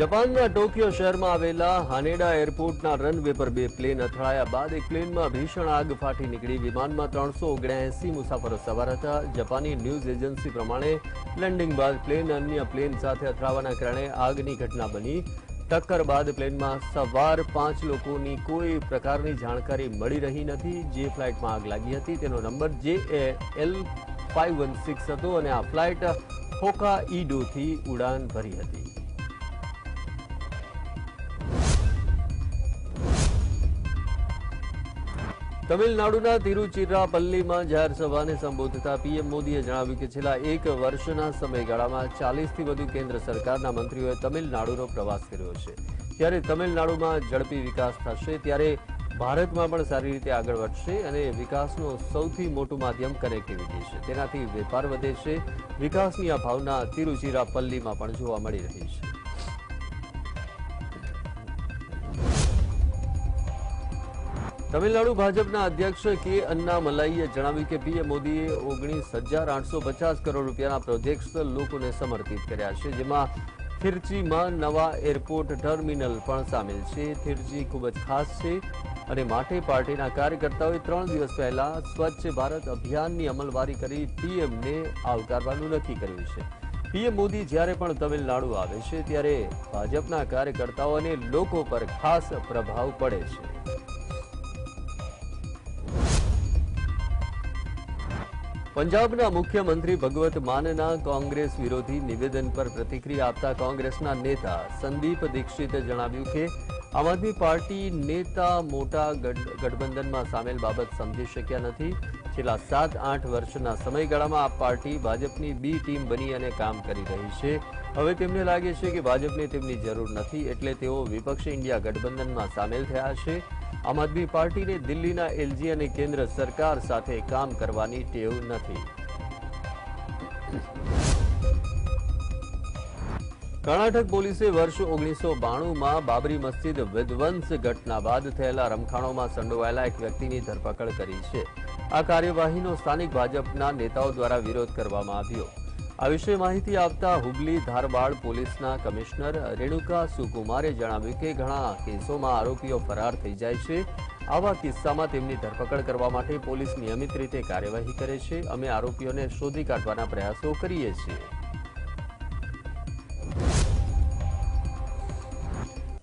જાપાનના ટોક્યો શહેરમાં આવેલા હાનેડા એરપોર્ટના રનવે પર બે પ્લેન અથડાયા બાદ એક પ્લેનમાં ભીષણ આગ ફાટી નીકળી। વિમાનમાં 379 મુસાફરો સવાર હતા। જાપાની ન્યૂઝ એજન્સી પ્રમાણે લેન્ડિંગ બાદ પ્લેન અન્ય પ્લેન સાથે અથડાવાના કારણે આગની ઘટના બની। ટક્કર બાદ પ્લેનમાં સવાર 5 લોકોની કોઈ પ્રકારની જાણકારી મળી રહી નથી। જે ફ્લાઇટમાં આગ લાગી હતી તેનો નંબર JAL516 હતો અને આ ફ્લાઇટ હોકાઈડોથી ઉડાન ભરી હતી। તમિલનાડુના તિરુચિરાપલ્લીમાં જાહેર સભાને સંબોધતા પીએમ મોદીએ જણાવ્યું કે છેલ્લા એક વર્ષના સમયગાળામાં 40થી વધુ કેન્દ્ર સરકારના મંત્રીઓએ તમિલનાડુનો પ્રવાસ કર્યો છે। ત્યારે તમિલનાડુમાં ઝડપી વિકાસ થશે ત્યારે ભારતમાં પણ સારી રીતે આગળ વધશે અને વિકાસનું સૌથી મોટું માધ્યમ કનેક્ટિવિટી છે। તેનાથી વેપાર વધે છે। વિકાસની આ ભાવના તિરુચિરાપલ્લીમાં પણ જોવા મળી રહી છે। તમિલનાડુ ભાજપના અધ્યક્ષ કે અન્નામલાઈએ જણાવ્યું કે પીએમ મોદીએ 19,850 કરોડ રૂપિયાના પ્રોજેક્ટ્સ લોકોને સમર્પિત કર્યા છે, જેમાં તિરુચીમાં નવા એરપોર્ટ ટર્મિનલ પણ સામેલ છે। તિરુચી ખૂબ જ ખાસ છે અને માટે પાર્ટીના કાર્યકર્તાઓએ 3 દિવસ પહેલા સ્વચ્છ ભારત અભિયાનની અમલવારી કરી પીએમને આવકારવાનું નક્કી કર્યું છે। પીએમ મોદી જ્યારે પણ તમિલનાડુ આવે છે ત્યારે ભાજપના કાર્યકર્તાઓ અને લોકો પર ખાસ પ્રભાવ પડે છે। પંજાબના મુખ્યમંત્રી ભગવત માનના કોંગ્રેસ વિરોધી નિવેદન પર પ્રતિક્રિયા આપતા કોંગ્રેસના નેતા સંદીપ દીક્ષિતે જણાવ્યું કે આમ આદમી પાર્ટી નેતા મોટા ગઠબંધનમાં સામેલ બાબત સમજી શક્યા નથી। છેલ્લા 7-8 વર્ષના સમયગાળામાં આ પાર્ટી ભાજપની બી ટીમ બની અને કામ કરી રહી છે। હવે તેમને લાગે છે કે ભાજપને તેમની જરૂર નથી એટલે તેઓ વિપક્ષ ઇન્ડિયા ગઠબંધનમાં સામેલ થયા છે। આમ આદમી પાર્ટીને દિલ્હીના એલજી અને કેન્દ્ર સરકાર સાથે કામ કરવાની ટેવ નથી। કર્ણાટક પોલીસે વર્ષ 1992માં બાબરી મસ્જિદ વિધ્વંસ ઘટના બાદ થયેલા રમખાણોમાં સંડોવાયેલા એક વ્યક્તિની ધરપકડ કરી છે। આ કાર્યવાહીનો સ્થાનિક ભાજપના નેતાઓ દ્વારા વિરોધ કરવામાં આવ્યો। આ વિશે માહિતી આપતા હુબલી ધારવાડ પોલીસના કમિશનર રેણુકા સુકુમારે જણાવ્યું કે ઘણા કેસોમાં આરોપીઓ ફરાર થઈ જાય છે। આવા કિસ્સામાં તેમની ધરપકડ કરવા માટે પોલીસ નિયમિત રીતે કાર્યવાહી કરે છે। અમે આરોપીઓને શોધી કાઢવાના પ્રયાસો કરીએ છીએ।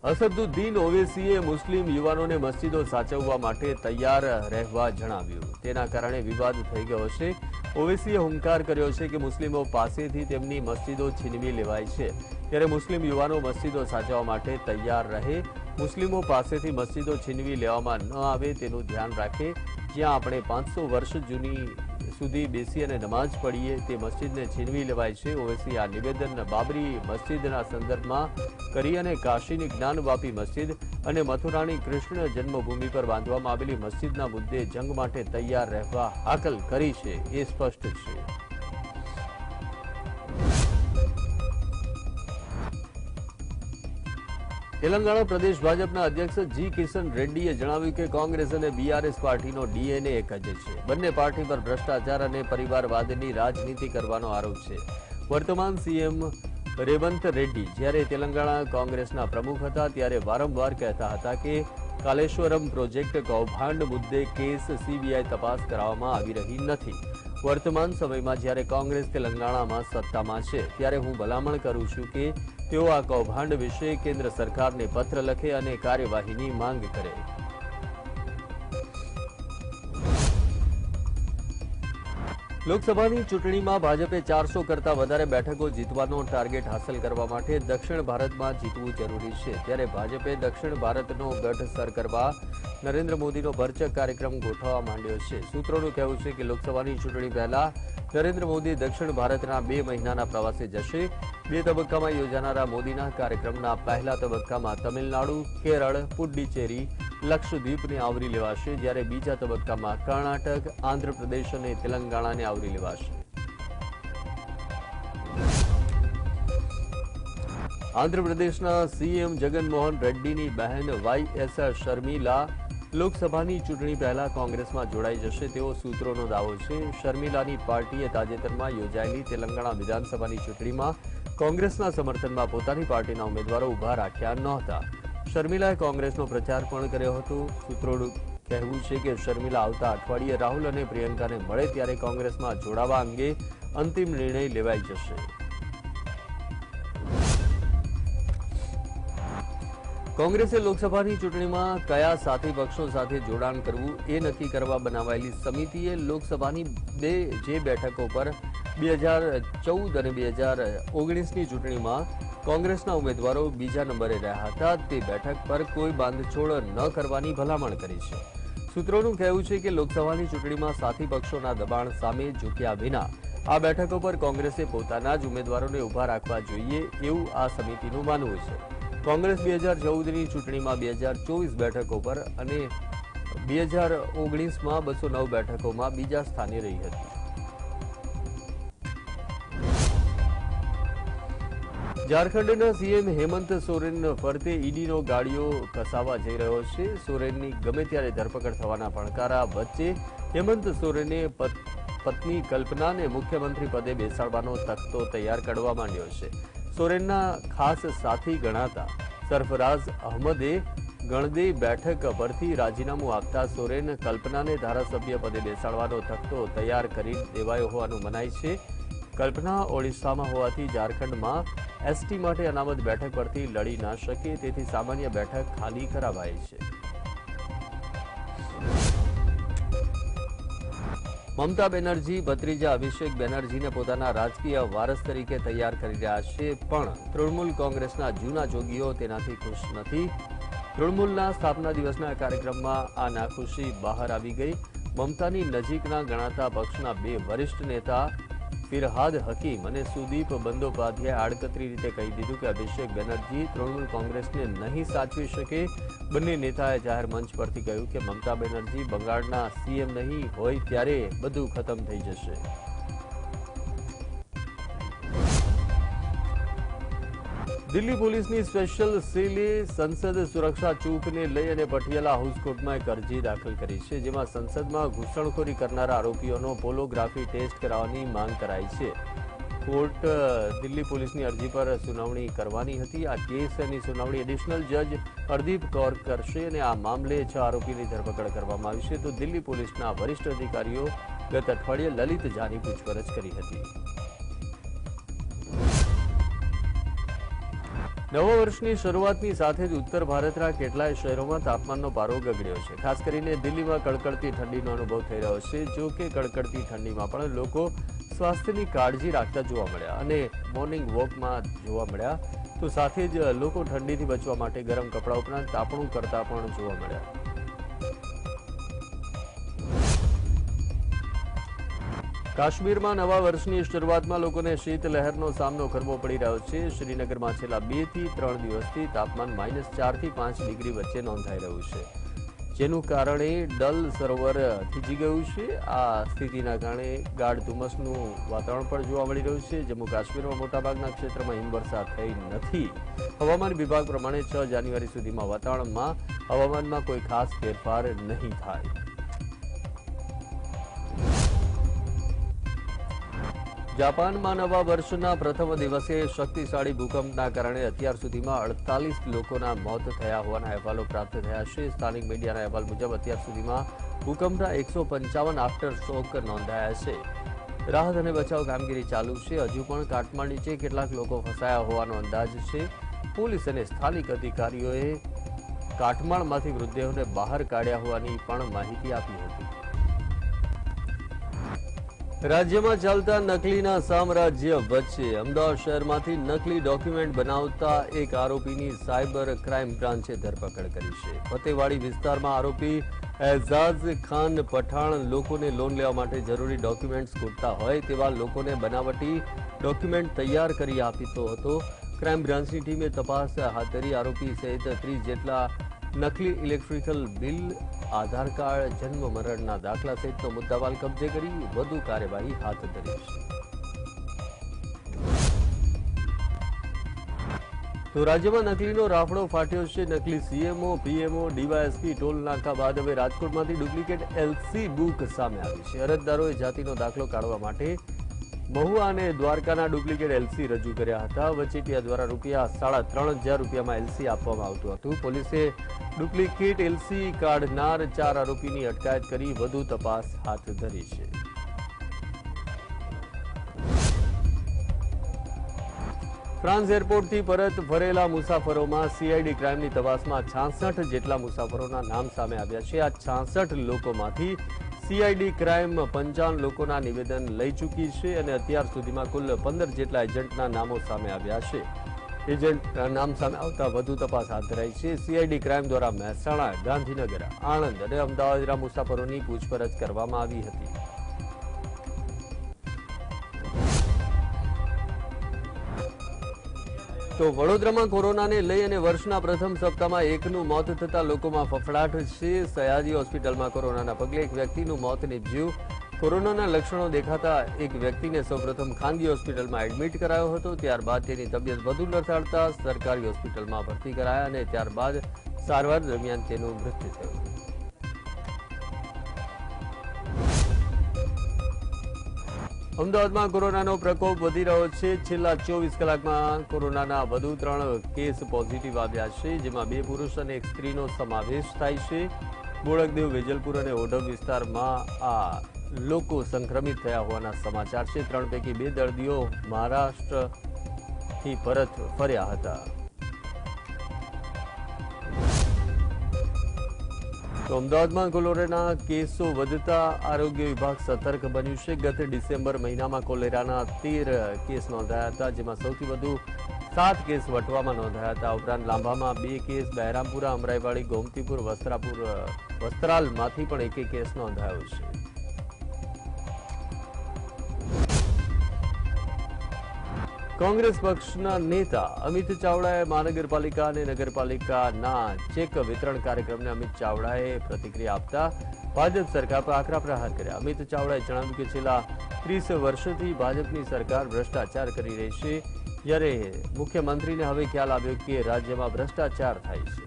અસદુદ્દીન ઓવૈસીએ મુસ્લિમ યુવાનોને મસ્જિદો સાચવવા માટે તૈયાર રહેવા જણાવ્યું। તેના કારણે વિવાદ થઈ ગયો છે। ઓવૈસીએ હુંકાર કર્યો છે કે મુસ્લિમો પાસેથી તેમની મસ્જિદો છીનવી લેવાય છે, ત્યારે મુસ્લિમ યુવાનો મસ્જિદો સાચવવા માટે તૈયાર રહે। મુસ્લિમો પાસેથી મસ્જિદો છીનવી લેવામાં ન આવે તેનું ધ્યાન રાખે। જ્યાં આપણે 500 વર્ષ સુધી બેસી અને નમાઝ પઢીએ તે મસ્જિદને છીનવી લેવાય છે। ઓવૈસી આ નિવેદન બાબરી મસ્જિદના સંદર્ભમાં કરી અને કાશીની જ્ઞાનવાપી મસ્જિદ અને મથુરાની કૃષ્ણ જન્મભૂમિ પર બાંધવામાં આવેલી મસ્જિદના મુદ્દે જંગ માટે તૈયાર રહેવા હાકલ કરી છે એ સ્પષ્ટ છે। તેલંગાણા પ્રદેશ ભાજપના અધ્યક્ષ જી કિશન રેડ્ડીએ જણાવ્યું કે કોંગ્રેસ અને બીઆરએસ પાર્ટીનો ડીએનએ એક જ છે। બંને પાર્ટી પર ભ્રષ્ટાચાર અને પરિવારવાદની રાજનીતિ કરવાનો આરોપ છે। વર્તમાન સીએમ રેવંત રેડ્ડી જ્યારે તેલંગાણા કોંગ્રેસના પ્રમુખ હતા ત્યારે વારંવાર કહેતા હતા કે કાલેશ્વરમ પ્રોજેક્ટ કૌભાંડ મુદ્દે કેસ સીબીઆઈ તપાસ કરાવવામાં આવી રહી નથી। વર્તમાન સમયમાં જ્યારે કોંગ્રેસ તેલંગાણામાં સત્તામાં છે ત્યારે હું ભલામણ કરું છું કે તેઓ આ કૌભાંડ વિશે કેન્દ્ર સરકારને પત્ર લખે અને કાર્યવાહીની માંગ કરે। લોકસભાની ચૂંટણીમાં ભાજપે 400 કરતા વધારે બેઠકો જીતવાનો ટાર્ગેટ હાંસલ કરવા માટે દક્ષિણ ભારતમાં જીતવું જરૂરી છે। ત્યારે ભાજપે દક્ષિણ ભારતનો ગઢ સર કરવા નરેન્દ્ર મોદીનો ભરચક કાર્યક્રમ ગોઠવવા માંડ્યો છે। સૂત્રોનું કહેવું છે કે લોકસભાની ચૂંટણી પહેલા નરેન્દ્ર મોદી દક્ષિણ ભારતના 2 મહિનાના પ્રવાસે જશે। 2 તબક્કામાં યોજાનારા મોદીના કાર્યક્રમના પહેલા તબક્કામાં તમિલનાડુ, કેરળ, પુડ્ડુચેરી, લક્ષદ્વીપને આવરી લેવાશે, જ્યારે બીજા તબક્કામાં કર્ણાટક, આંધ્રપ્રદેશ અને તેલંગાણાને આવરી લેવાશે। આંધ્રપ્રદેશના સીએમ જગનમોહન રેડ્ડીની બહેન વાયએસ શર્મિલા લોકસભાની ચૂંટણી પહેલા કોંગ્રેસમાં જોડાઈ જશે તેવો સૂત્રોનો દાવો છે। શર્મિલાની પાર્ટીએ તાજેતરમાં યોજાયેલી તેલંગાણા વિધાનસભાની ચૂંટણીમાં કોંગ્રેસના સમર્થનમાં પોતાની પાર્ટીના ઉમેદવારો ઉભા રાખ્યા નહોતા. શર્મિલાએ કોંગ્રેસનો પ્રચાર પણ કર્યો હતો. સૂત્રોનું કહેવું છે કે શર્મિલા આવતા અઠવાડિયે રાહુલ અને પ્રિયંકાને મળે ત્યારે કોંગ્રેસમાં જોડાવા અંગે અંતિમ નિર્ણય લેવાઈ જશે. કોંગ્રેસે લોકસભાની ચૂંટણીમાં કયા સાથી પક્ષો સાથે જોડાણ કરવું એ નક્કી કરવા બનાવાયેલી સમિતિએ લોકસભાની જે બેઠકો પર 2014 અને 2019ની ચૂંટણીમાં કોંગ્રેસના ઉમેદવારો બીજા નંબરે રહ્યા હતા તે બેઠક પર કોઈ બાંધછોડ ન કરવાની ભલામણ કરી છે. સૂત્રોનું કહેવું છે કે લોકસભાની ચૂંટણીમાં સાથી પક્ષોના દબાણ સામે ઝૂક્યા વિના આ બેઠકો પર કોંગ્રેસે પોતાના જ ઉમેદવારોને ઉભા રાખવા જોઈએ એવું આ સમિતિનું માનવું છે. કોંગ્રેસ 2014ની ચૂંટણીમાં 2024 બેઠકો પર અને 2019માં 209 બેઠકોમાં બીજા સ્થાને રહી હતી. ઝારખંડના સીએમ હેમંત સોરેન ફરતે ઈડીનો ગાડીઓ કસાવવા જઈ રહ્યો છે. સોરેનની ગમે ત્યારે ધરપકડ થવાના ભણકારા વચ્ચે હેમંત સોરેને પત્ની કલ્પનાને મુખ્યમંત્રી પદે બેસાડવાનો તખ્તો તૈયાર કરવા માંડ્યો છે. સોરેનના ખાસ સાથી ગણાતા સરફરાઝ અહમદે ગણદે બેઠક પરથી રાજીનામું આપતા સોરેન કલ્પનાને ધારાસભ્ય પદે બેસાડવાનો તખ્તો તૈયાર કરી દેવાયો હોવાનું મનાય છે. કલ્પના ઓડિશામાં હોવાથી ઝારખંડમાં એસટી માટે અનામત બેઠક પરથી લડી ના શકે તેથી સામાન્ય બેઠક ખાલી કરાવાઈ છે. મમતા બેનર્જી ભત્રીજા અભિષેક બેનર્જીને પોતાના રાજકીય વારસ તરીકે તૈયાર કરી રહ્યા છે, પણ તૃણમૂલ કોંગ્રેસના જૂના જોગીઓ તેનાથી ખુશ નથી. તૃણમૂલના સ્થાપના દિવસના કાર્યક્રમમાં આ નાખુશી બહાર આવી ગઈ. મમતાની નજીકના ગણાતા પક્ષના બે વરિષ્ઠ નેતા ફિરહાદ હકીમ અને સુદીપ બંદોપાધ્યાય આડકતરી રીતે કહી દીધું કે અભિષેક બેનર્જી તૃણમૂલ કોંગ્રેસને નહીં સાચવી શકે. બંને નેતાએ જાહેર મંચ પરથી કહ્યું કે મમતા બેનર્જી બંગાળના સીએમ નહીં હોય ત્યારે બધું ખતમ થઈ જશે. દિલ્હી પોલીસની સ્પેશિયલ સેલે સંસદ સુરક્ષા ચૂકને લઈ અને પટિયાલા હાઉસકોર્ટમાં એક અરજી દાખલ કરી છે, જેમાં સંસદમાં ઘૂસણખોરી કરનારા આરોપીઓનો પોલોગ્રાફી ટેસ્ટ કરાવવાની માંગ કરાઈ છે. કોર્ટ દિલ્હી પોલીસની અરજી પર સુનાવણી કરવાની હતી. આ કેસની સુનાવણી એડિશનલ જજ હરદીપ કૌર કરશે અને આ મામલે 6 આરોપીની ધરપકડ કરવામાં આવી છે. તો દિલ્હી પોલીસના વરિષ્ઠ અધિકારીઓ ગત અઠવાડિયે લલિત ઝાની પૂછપરછ કરી હતી. નવા વર્ષની શરૂઆતની સાથે જ ઉત્તર ભારતના કેટલાય શહેરોમાં તાપમાનનો પારો ગગડ્યો છે. ખાસ કરીને દિલ્હીમાં કડકડતી ઠંડીનો અનુભવ થઈ રહ્યો છે. જો કે કડકડતી ઠંડીમાં પણ લોકો સ્વાસ્થ્યની કાળજી રાખતા જોવા મળ્યા અને મોર્નિંગ વોકમાં જોવા મળ્યા. તો સાથે જ લોકો ઠંડીથી બચવા માટે ગરમ કપડાં ઉપરાંત તાપણું કરતા પણ જોવા મળ્યા. કાશ્મીરમાં નવા વર્ષની શરૂઆતમાં લોકોને શીતલહેરનો સામનો કરવો પડી રહ્યો છે. શ્રીનગરમાં છેલ્લા 2 થી 3 દિવસથી તાપમાન -4 થી 5 ડિગ્રી વચ્ચે નોંધાઈ રહ્યું છે, જેનું કારણે ડલ સરોવર થીજી ગયું છે. આ સ્થિતિના કારણે ગાઢ ધુમ્મસનું વાતાવરણ પણ જોવા મળી રહ્યું છે. જમ્મુ કાશ્મીરમાં મોટાભાગના ક્ષેત્રમાં હિમવર્ષા થઈ નથી. હવામાન વિભાગ પ્રમાણે 6 જાન્યુઆરી સુધીમાં વાતાવરણમાં હવામાનમાં કોઈ ખાસ ફેરફાર નહીં થાય. જાપાનમાં નવા વર્ષના પ્રથમ દિવસે શક્તિશાળી ભૂકંપના કારણે અત્યાર સુધીમાં 48 લોકોના મોત થયા હોવાના અહેવાલો પ્રાપ્ત થયા છે. સ્થાનિક મીડિયાના અહેવાલ મુજબ અત્યાર સુધીમાં ભૂકંપના 155 આફ્ટર શોક નોંધાયા છે. રાહત અને બચાવ કામગીરી ચાલુ છે. હજુ પણ કાટમાળ નીચે કેટલાક લોકો ફસાયા હોવાનો અંદાજ છે. પોલીસ અને સ્થાનિક અધિકારીઓએ કાટમાળમાંથી મૃતદેહોને બહાર કાઢ્યા હોવાની પણ માહિતી આપી હતી. રાજ્યમાં ચાલતા નકલીના સામ્રાજ્ય વચ્ચે અમદાવાદ શહેરમાંથી નકલી ડોક્યુમેન્ટ બનાવતા એક આરોપીની સાયબર ક્રાઇમ બ્રાન્ચે ધરપકડ કરી છે. ફતેવાડી વિસ્તારમાં આરોપી એઝાઝ ખાન પઠાણ લોકોને લોન લેવા માટે જરૂરી ડોક્યુમેન્ટ્સ ખૂટતા હોય તેવા લોકોને બનાવટી ડોક્યુમેન્ટ તૈયાર કરી આપતો હતો. ક્રાઇમ બ્રાન્ચની ટીમે તપાસ હાથ ધરી આરોપી સહિત 30 જેટલા નકલી ઇલેક્ટ્રિકલ બિલ, આધાર કાર્ડ, જન્મ મરણના દાખલા સહિતનો મુદ્દામાલ કબજે કરી વધુ કાર્યવાહી હાથ ધરી છે. તો રાજ્યમાં નકલીનો રાફડો ફાટ્યો છે. નકલી સીએમઓ, પીએમઓ, ડીવાયએસપી ટોલ નાકા બાદ હવે રાજકોટમાંથી ડુપ્લિકેટ એલસી બુક સામે આવી છે. અરજદારોએ જાતિનો દાખલો કાઢવા માટે મહુવા અને દ્વારકાના ડુપ્લિકેટ એલસી રજૂ કર્યા હતા. વચેટિયા દ્વારા ₹3,500 એલસી આપવામાં આવતું હતું. પોલીસે ડુપ્લિકેટ એલસી કાઢનાર 4 આરોપીની અટકાયત કરી વધુ તપાસ હાથ ધરી છે. ફ્રાન્સ એરપોર્ટથી પરત ફરેલા મુસાફરોમાં સીઆઈડી ક્રાઇમની તપાસમાં 66 જેટલા મુસાફરોના નામ સામે આવ્યા છે. આ 66 લોકોમાંથી સીઆઈડી ક્રાઇમ 55 લોકોના નિવેદન લઈ ચૂકી છે અને અત્યાર સુધીમાં કુલ 15 જેટલા એજન્ટના નામો સામે આવ્યા છે. એજન્ટના નામ સામે આવતા વધુ તપાસ હાથ ધરાઈ છે. સીઆઈડી ક્રાઇમ દ્વારા મહેસાણા, ગાંધીનગર, આણંદ અને અમદાવાદના મુસાફરોની પૂછપરછ કરવામાં આવી હતી. તો વડોદરામાં કોરોનાને લઈ અને વર્ષના પ્રથમ સપ્તાહમાં એકનું મોત થતા લોકોમાં ફફડાટ છે. સયાજી હોસ્પિટલમાં કોરોનાના પગલે એક વ્યક્તિનું મોત નીપજ્યું. કોરોનાના લક્ષણો દેખાતા એક વ્યક્તિને સૌપ્રથમ ખાનગી હોસ્પિટલમાં એડમિટ કરાયો હતો. ત્યારબાદ તેની તબિયત વધુ લથાડતા સરકારી હોસ્પિટલમાં ભરતી કરાયા અને ત્યારબાદ સારવાર દરમિયાન તેનું મૃત્યુ થયું. અમદાવાદમાં કોરોનાનો પ્રકોપ વધી રહ્યો છે. છેલ્લા 24 કલાકમાં કોરોનાના વધુ 3 કેસ પોઝિટિવ આવ્યા છે, જેમાં 2 પુરુષ અને 1 સ્ત્રીનો સમાવેશ થાય છે. બોડકદેવ, વેજલપુર અને ઓઢવ વિસ્તારમાં આ લોકો સંક્રમિત થયા હોવાના સમાચાર છે. 3 પૈકી 2 દર્દીઓ મહારાષ્ટ્રથી પરત ફર્યા હતા. તો અમદાવાદમાં કોલેરાના કેસો વધતા આરોગ્ય વિભાગ સતર્ક બન્યું છે. ગત ડિસેમ્બર મહિનામાં કોલેરાના 13 કેસ નોંધાયા હતા, જેમાં સૌથી વધુ 7 કેસ વટવામાં નોંધાયા હતા. ઉપરાંત લાંભામાં 2 કેસ, બહેરામપુરા, અમરાઈવાડી, ગોમતીપુર, વસ્ત્રાલમાંથી પણ 1 કેસ નોંધાયો છે. કોંગ્રેસ પક્ષના નેતા અમિત ચાવડાએ મહાનગરપાલિકા અને નગરપાલિકાના ચેક વિતરણ કાર્યક્રમને અમિત ચાવડાએ પ્રતિક્રિયા આપતા ભાજપ સરકાર પર આકરા પ્રહાર કર્યા. અમિત ચાવડાએ જણાવ્યું કે છેલ્લા 30 વર્ષથી ભાજપની સરકાર ભ્રષ્ટાચાર કરી રહી છે, જ્યારે મુખ્યમંત્રીને હવે ખ્યાલ આવ્યો કે રાજ્યમાં ભ્રષ્ટાચાર થાય છે.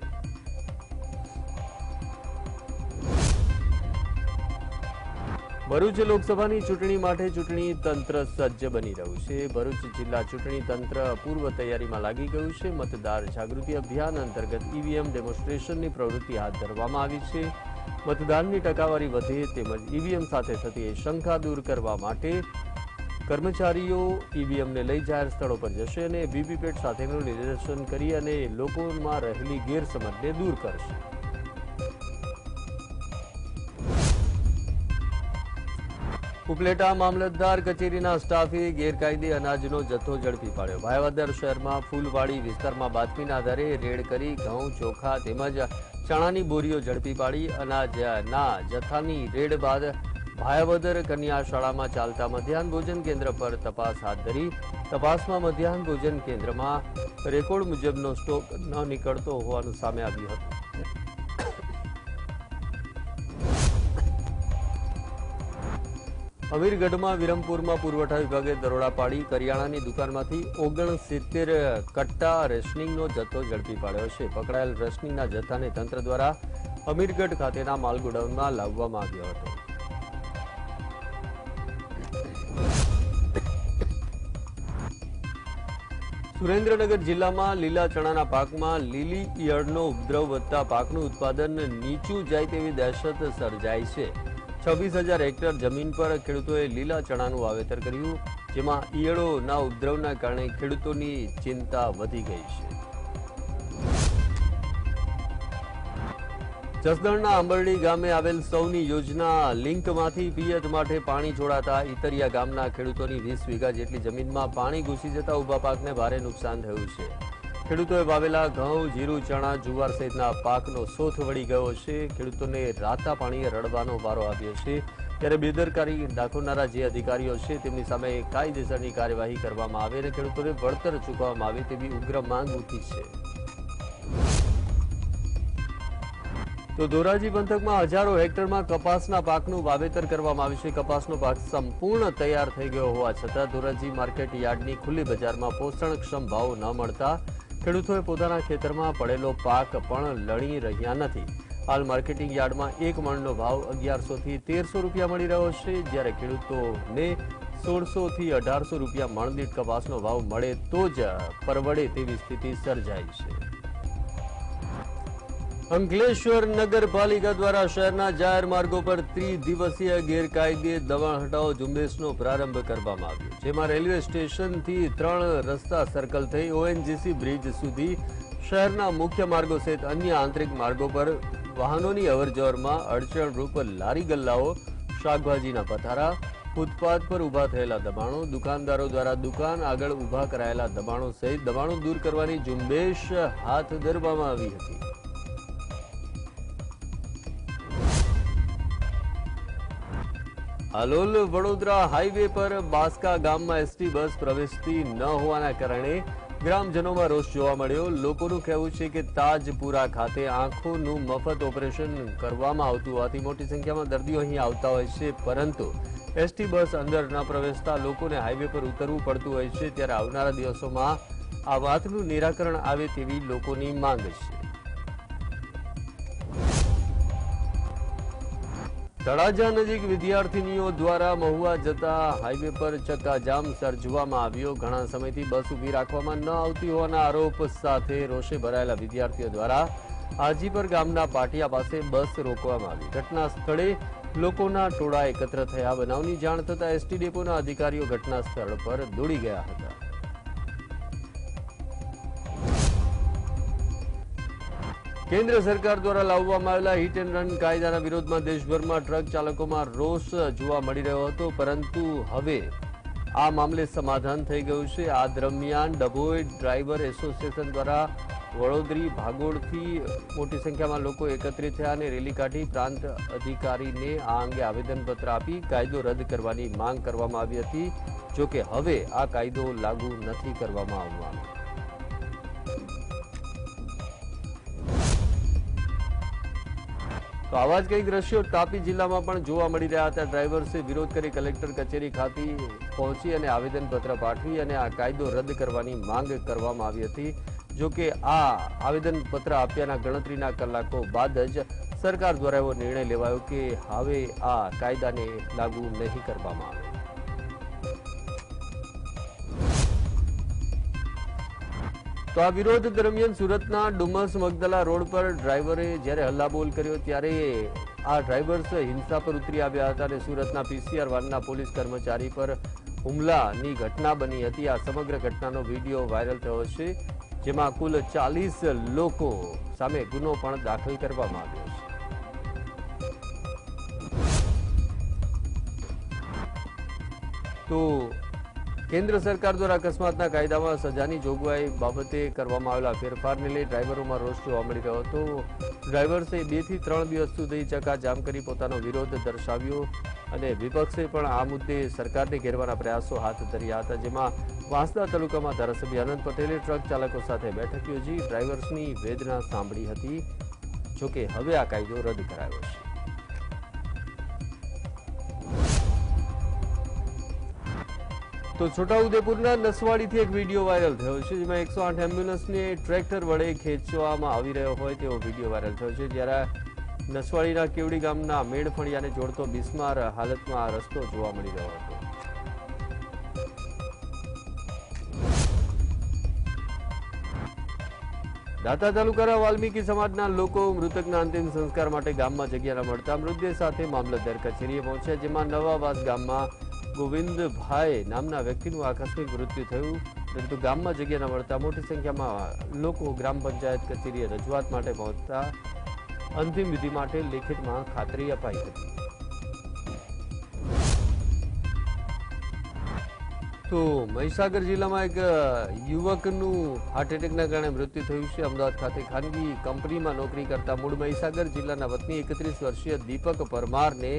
ભરૂચ લોકસભાની ચૂંટણી માટે ચૂંટણી તંત્ર સજ્જ બની રહ્યું છે. ભરૂચ જિલ્લા ચૂંટણી તંત્ર પૂર્વ તૈયારીમાં લાગી ગયું છે. મતદાર જાગૃતિ અભિયાન અંતર્ગત ઈવીએમ ડેમોન્સ્ટ્રેશનની પ્રવૃત્તિ હાથ ધરવામાં આવી છે. મતદાનની ટકાવારી વધે તેમજ ઈવીએમ સાથે થતી શંકા દૂર કરવા માટે કર્મચારીઓ ઈવીએમને લઈ જાહેર સ્થળો પર જશે અને વીવીપેટ સાથેનું નિદર્શન કરી અને લોકોમાં રહેલી ગેરસમજને દૂર કરશે. ઉપલેટા મામલતદાર કચેરીના સ્ટાફે ગેરકાયદે અનાજનો જથ્થો ઝડપી પાડ્યો. ભાયાવદર શહેરમાં ફૂલવાડી વિસ્તારમાં બાતમીના આધારે રેડ કરી ઘઉં, ચોખા તેમજ ચણાની બોરીઓ ઝડપી પાડી. અનાજના જથ્થાની રેડ બાદ ભાયાવદર કન્યા શાળામાં ચાલતા મધ્યાહન ભોજન કેન્દ્ર પર તપાસ હાથ ધરી. તપાસમાં મધ્યાહન ભોજન કેન્દ્રમાં રેકોર્ડ મુજબનો સ્ટોક ન નીકળતો હોવાનું સામે આવ્યું હતું. અમીરગઢમાં વિરમપુરમાં પુરવઠા વિભાગે દરોડા પાડી કરિયાણાની દુકાનમાંથી 69 કટ્ટા રેશનિંગનો જથ્થો ઝડપી પાડ્યો છે. પકડાયેલ રેશનિંગના જથ્થાને તંત્ર દ્વારા અમીરગઢ ખાતેના માલગોડાઉનમાં લાવવામાં આવ્યો હતો. સુરેન્દ્રનગર જિલ્લામાં લીલા ચણાના પાકમાં લીલી ઈયળનો ઉપદ્રવ વધતા પાકનું ઉત્પાદન નીચું જાય તેવી દહેશત સર્જાઈ છે. 26,000 હેક્ટર જમીન પર ખેડૂતોએ લીલા ચણાનું વાવેતર કર્યું, જેમાં ઈયળોના ઉપદ્રવના કારણે ખેડૂતોની ચિંતા વધી ગઈ છે. જસદણના આંબરડી ગામે આવેલ સૌની યોજના લિંકમાંથી પિયત માટે પાણી છોડાતા ઈતરિયા ગામના ખેડૂતોની 20 વીઘા જેટલી જમીનમાં પાણી ઘૂસી જતા ઉભા પાકને ભારે નુકસાન થયું છે. ખેડૂતોએ વાવેલા ઘઉં, જીરું, ચણા, જુવાર સહિતના પાકનો સોથ વળી ગયો છે. ખેડૂતોને રાતા પાણીએ રડવાનો વારો આવ્યો છે. ત્યારે બેદરકારી દાખવનારા જે અધિકારીઓ છે તેમની સામે કાયદેસરની કાર્યવાહી કરવામાં આવે અને ખેડૂતોને વળતર ચૂકવવામાં આવે તેવી ઉગ્ર માંગ ઉઠી છે. તો ધોરાજી પંથકમાં હજારો હેક્ટરમાં કપાસના પાકનું વાવેતર કરવામાં આવ્યું છે. કપાસનો પાક સંપૂર્ણ તૈયાર થઈ ગયો હોવા છતાં ધોરાજી માર્કેટ યાર્ડની ખુલ્લી બજારમાં પોષણક્ષમ ભાવ ન મળતા ખેડૂતોએ પોતાના ખેતરમાં પડેલો પાક પણ લણી રહ્યા નથી. હાલ માર્કેટિંગ યાર્ડમાં 1 મણનો ભાવ 1100 થી 1300 રૂપિયા મળી રહ્યો છે, જ્યારે ખેડૂતોને 1600 થી 1800 રૂપિયા મણદીઠ કપાસનો ભાવ મળે તો જ પરવડે તેવી સ્થિતિ સર્જાઈ છે. અંકલેશ્વર નગરપાલિકા દ્વારા શહેરના જાહેર માર્ગો પર ત્રિદિવસીય ગેરકાયદે દબાણ હટાવો ઝુંબેશનો પ્રારંભ કરવામાં આવ્યો, જેમાં રેલવે સ્ટેશનથી 3 રસ્તા સર્કલ થઈ ઓએનજીસી બ્રિજ સુધી શહેરના મુખ્ય માર્ગો સહિત અન્ય આંતરિક માર્ગો પર વાહનોની અવરજવરમાં અડચણરૂપ લારી ગલ્લાઓ, શાકભાજીના પથારા, ફૂટપાથ પર ઊભા થયેલા દબાણો, દુકાનદારો દ્વારા દુકાન આગળ ઊભા કરાયેલા દબાણો સહિત દબાણો દૂર કરવાની ઝુંબેશ હાથ ધરવામાં આવી હતી. હાલોલ વડોદરા હાઈવે પર બાસ્કા ગામમાં એસટી બસ પ્રવેશતી ન હોવાના કારણે ગ્રામજનોમાં રોષ જોવા મળ્યો. લોકોનું કહેવું છે કે તાજપુરા ખાતે આંખોનું મફત ઓપરેશન કરવામાં આવતું હોવાથી મોટી સંખ્યામાં દર્દીઓ અહીં આવતા હોય છે, પરંતુ એસટી બસ અંદર ન પ્રવેશતા લોકોને હાઈવે પર ઉતરવું પડતું હોય છે. ત્યારે આવનારા દિવસોમાં આ વાતનું નિરાકરણ આવે તેવી લોકોની માંગ છે. તળાજા નજીક વિદ્યાર્થીનીઓ દ્વારા મહુવા જતા હાઈવે પર ચક્કાજામ સર્જવામાં આવ્યો. ઘણા સમયથી બસ ઊભી રાખવામાં ન આવતી હોવાના આરોપ સાથે રોષે ભરાયેલા વિદ્યાર્થીઓ દ્વારા હાજીપર ગામના પાટિયા પાસે બસ રોકવામાં આવી. ઘટના સ્થળે લોકોના ટોળા એકત્ર થયા. બનાવની જાણ થતાં એસટી ડેપોના અધિકારીઓ ઘટના સ્થળ પર દોડી ગયા હતા. કેન્દ્ર સરકાર દ્વારા લાવવામાં આવેલા હિટ એન્ડ રન કાયદાના વિરોધમાં દેશભરમાં ટ્રક ચાલકોમાં રોષ જોવા મળી રહ્યો હતો, પરંતુ હવે આ મામલે સમાધાન થઈ ગયું છે. આ દરમિયાન ડભોઈ ડ્રાઈવર એસોસિએશન દ્વારા વડોદરી ભાગોળથી મોટી સંખ્યામાં લોકો એકત્રિત થયા અને રેલી કાઢી પ્રાંત અધિકારીને આ અંગે આવેદનપત્ર આપી કાયદો રદ કરવાની માંગ કરવામાં આવી હતી. જોકે હવે આ કાયદો લાગુ નથી કરવામાં આવવાનો. તો આવા જ કંઈક દ્રશ્યો તાપી જિલ્લામાં પણ જોવા મળી રહ્યા હતા. ડ્રાઈવર્સે વિરોધ કરી કલેક્ટર કચેરી ખાતે પહોંચી અને આવેદનપત્ર પાઠવી અને આ કાયદો રદ કરવાની માંગ કરવામાં આવી હતી. જોકે આ આવેદનપત્ર આપ્યાના ગણતરીના કલાકો બાદ જ સરકાર દ્વારા એવો નિર્ણય લેવાયો કે હવે આ કાયદાને લાગુ નહીં કરવામાં આવે. તો આ વિરોધ દરમિયાન સુરતના ડુમસ મગદલા રોડ પર ડ્રાઈવરે જ્યારે હલ્લાબોલ કર્યો ત્યારે આ ડ્રાઈવર્સ હિંસા પર ઉતરી આવ્યા હતા અને સુરતના પીસીઆર વાનના પોલીસ કર્મચારી પર હુમલાની ઘટના બની હતી. આ સમગ્ર ઘટનાનો વિડીયો વાયરલ થયો છે, જેમાં કુલ 40 લોકો સામે ગુનો પણ દાખલ કરવામાં આવ્યો છે. તો કેન્દ્ર સરકાર દ્વારા અકસ્માતના કાયદામાં સજાની જોગવાઈ બાબતે કરવામાં આવેલા ફેરફારને લઈ ડ્રાઈવરોમાં રોષ જોવા મળી રહ્યો હતો. ડ્રાઈવર્સે 2 થી 3 દિવસ સુધી ચક્કાજામ કરી પોતાનો વિરોધ દર્શાવ્યો અને વિપક્ષે પણ આ મુદ્દે સરકારને ઘેરવાના પ્રયાસો હાથ ધર્યા હતા, જેમાં વાંસદા તાલુકામાં ધારાસભ્ય અનંત પટેલે ટ્રક ચાલકો સાથે બેઠક યોજી ડ્રાઈવર્સની વેદના સાંભળી હતી. જોકે હવે આ કાયદો રદ કરાયો છે. તો છોટાઉદેપુરના નસવાડીથી એક વિડીયો વાયરલ થયો છે, જેમાં 108 એમ્બ્યુલન્સને ટ્રેક્ટર વડે ખેંચવામાં આવી રહ્યો હોય તેવો વિડીયો વાયરલ થયો છે. જ્યારે નસવાડીના કેવડી ગામના મેળફળિયાને જોડતો બિસ્માર હાલતમાં આ રસ્તો જોવા મળી રહ્યો હતો. દાંતા તાલુકાના વાલ્મીકી સમાજના લોકો મૃતકના અંતિમ સંસ્કાર માટે ગામમાં જગ્યા ન મળતા મૃતદેહ સાથે મામલતદાર કચેરીએ પહોંચ્યા, જેમાં નવાવાસ ગામમાં ગોવિંદભાઈ નામના વ્યક્તિનું આકસ્મિક મૃત્યુ થયું, પરંતુ ગામમાં જગ્યા ન મળતા મોટી સંખ્યામાં લોકો ગ્રામ પંચાયત કચેરીએ રજૂઆત માટે પહોંચતા અંતિમ વિધિ માટે લેખિતમાં ખાતરી અપાઈ હતી. તો મહીસાગર જિલ્લામાં એક યુવકનું હાર્ટ એટેકના કારણે મૃત્યુ થયું છે. અમદાવાદ ખાતે ખાનગી કંપનીમાં નોકરી કરતા મૂળ મહીસાગર જિલ્લાના વતની 31 વર્ષીય દીપક પરમારને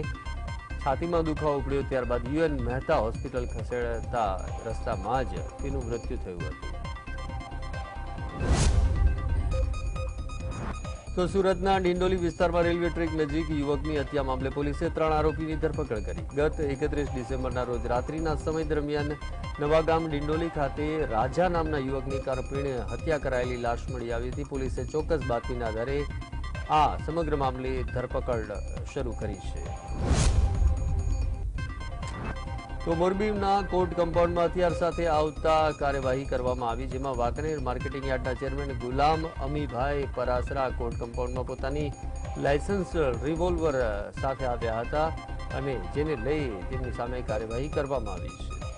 છાતીમાં દુખાવો ઉપડ્યો, ત્યારબાદ યુએન મહેતા હોસ્પિટલ ખસેડતા રસ્તામાં જ તેનું મૃત્યુ થયું હતું. તો સુરતના ડિંડોલી વિસ્તારમાં રેલવે ટ્રેક નજીક યુવકની હત્યા મામલે પોલીસે 3 આરોપીની ધરપકડ કરી. ગત 31 ડિસેમ્બરના રોજ રાત્રિના સમય દરમિયાન નવાગામ ડિંડોલી ખાતે રાજા નામના યુવકની કરપીણ હત્યા કરાયેલી લાશ મળી આવી હતી. પોલીસે ચોક્કસ બાતમીના આધારે આ સમગ્ર મામલે ધરપકડ શરૂ કરી છે. તો મોરબીના કોર્ટ કમ્પાઉન્ડમાં હથિયાર સાથે આવતા કાર્યવાહી કરવામાં આવી, જેમાં વાંકાનેર માર્કેટિંગ યાર્ડના ચેરમેન ગુલામ અમીભાઈ પરાસરા કોર્ટ કમ્પાઉન્ડમાં પોતાની લાયસન્સ રિવોલ્વર સાથે આવ્યા હતા અને જેને લઈ તેમની સામે કાર્યવાહી કરવામાં આવી છે.